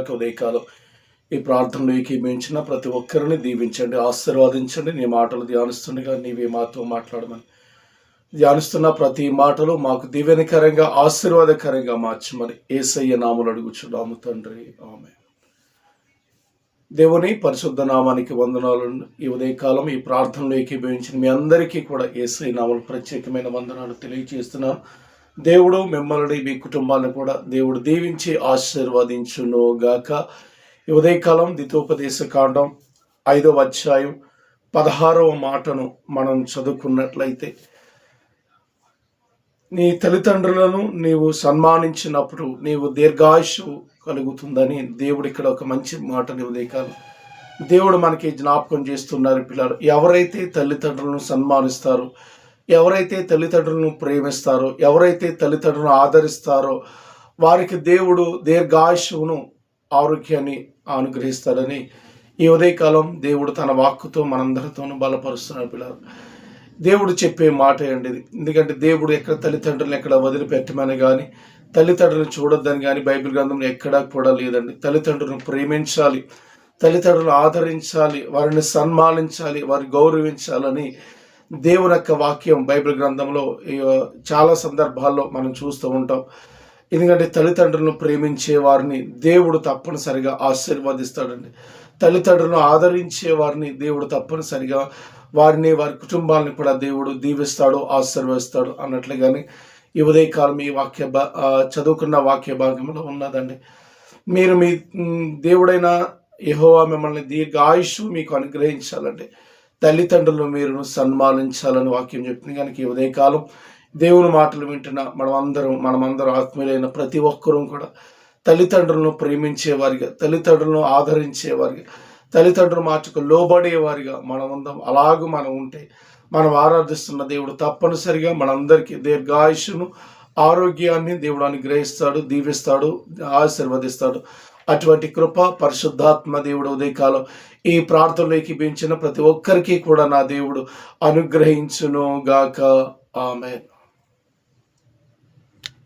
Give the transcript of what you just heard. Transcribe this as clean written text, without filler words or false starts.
గాక. ఉదయకాలం ఈ ప్రార్థనలో ఏకీభవించిన ప్రతి ఒక్కరిని దీవించండి, ఆశీర్వాదించండి. నీ మాటలు ధ్యానిస్తుండగా నీవే మాతో మాట్లాడమని, ధ్యానిస్తున్న ప్రతి మాటలు మాకు దీవెనకరంగా ఆశీర్వాదకరంగా మార్చమని యేసయ్య నామములో అడుగుచున్నాము తండ్రి, ఆమేన్. దేవుని పరిశుద్ధ నామానికి వందనాలు. ఈ ఉదయకాలం ఈ ప్రార్థనలో ఏకీభవించిన మీ అందరికీ కూడా యేసయ్య నామములో ప్రత్యేకమైన వందనాలు తెలియజేస్తున్నాను. దేవుడు మిమ్మల్ని మీ కుటుంబాన్ని కూడా దేవుడు దీవించి ఆశీర్వదించును గాక. ఈ ఉదయకాలం ద్వితీయోపదేశ కాండం 5వ అధ్యాయం 16వ మాటను మనం చదువుకున్నట్లయితే, నీ తల్లిదండ్రులను నీవు సన్మానించినప్పుడు నీవు దీర్ఘాయుషు కలుగుతుందని దేవుడు ఇక్కడ ఒక మంచి మాటని ఉదయకాలం దేవుడు మనకి జ్ఞాపకం చేస్తున్నారు. పిల్లలు ఎవరైతే తల్లిదండ్రులను సన్మానిస్తారో, ఎవరైతే తల్లిదండ్రులను ప్రేమిస్తారో, ఎవరైతే తల్లిదండ్రులను ఆదరిస్తారో వారికి దేవుడు దీర్ఘాయుషువును ఆరోగ్యాన్ని అనుగ్రహిస్తాడని ఈ ఉదయకాలం దేవుడు తన వాక్కుతో మనందరితోనూ బలపరుస్తున్నాడు. పిల్లలు దేవుడు చెప్పే మాట అండి ఇది. ఎందుకంటే దేవుడు ఎక్కడ తల్లిదండ్రులను ఎక్కడ వదిలిపెట్టమని కానీ, తల్లిదండ్రులను చూడొద్దని కానీ బైబిల్ గ్రంథంలో ఎక్కడా కూడా లేదండి. తల్లిదండ్రులను ప్రేమించాలి, తల్లిదండ్రులను ఆదరించాలి, వారిని సన్మానించాలి, వారిని గౌరవించాలని దేవుని యొక్క వాక్యం బైబిల్ గ్రంథంలో చాలా సందర్భాల్లో మనం చూస్తూ ఉంటాం. ఎందుకంటే తల్లిదండ్రులను ప్రేమించే వారిని దేవుడు తప్పనిసరిగా ఆశీర్వదిస్తాడండి. తల్లిదండ్రులను ఆదరించే వారిని దేవుడు తప్పనిసరిగా వారిని, వారి కుటుంబాలను కూడా దేవుడు దీవిస్తాడు, ఆశీర్వదిస్తాడు అన్నట్లుగానే ఈ ఉదయకాలం ఈ చదువుకున్న వాక్య భాగంలో ఉన్నదండి. మీరు మీ దేవుడైన యెహోవా మిమ్మల్ని దీర్ఘాయుషు మీకు అనుగ్రహించాలండి, తల్లిదండ్రులను మీరు సన్మానించాలని వాక్యం చెప్తుంది. కనుక ఈ ఉదయకాలం దేవుని మాటలు వింటున్న మనమందరం ఆత్మీయులైన ప్రతి ఒక్కరూ కూడా తల్లిదండ్రులను ప్రేమించేవారిగా, తల్లిదండ్రులను ఆదరించేవారిగా, తల్లిదండ్రుల మాటకు లోబడేవారిగా మనం ఉంటే మనం ఆరాధిస్తున్న దేవుడు తప్పనిసరిగా మనందరికీ దీర్ఘాయుషును ఆరోగ్యాన్ని దేవుడు అనుగ్రహిస్తాడు, దీవిస్తాడు, ఆశీర్వదిస్తాడు. అటువంటి కృప పరిశుద్ధాత్మ దేవుడు ఉదయకాలం ఈ ప్రార్థనలోకి పెంచిన ప్రతి ఒక్కరికి కూడా నా దేవుడు అనుగ్రహించును గాక. ఆమేన్.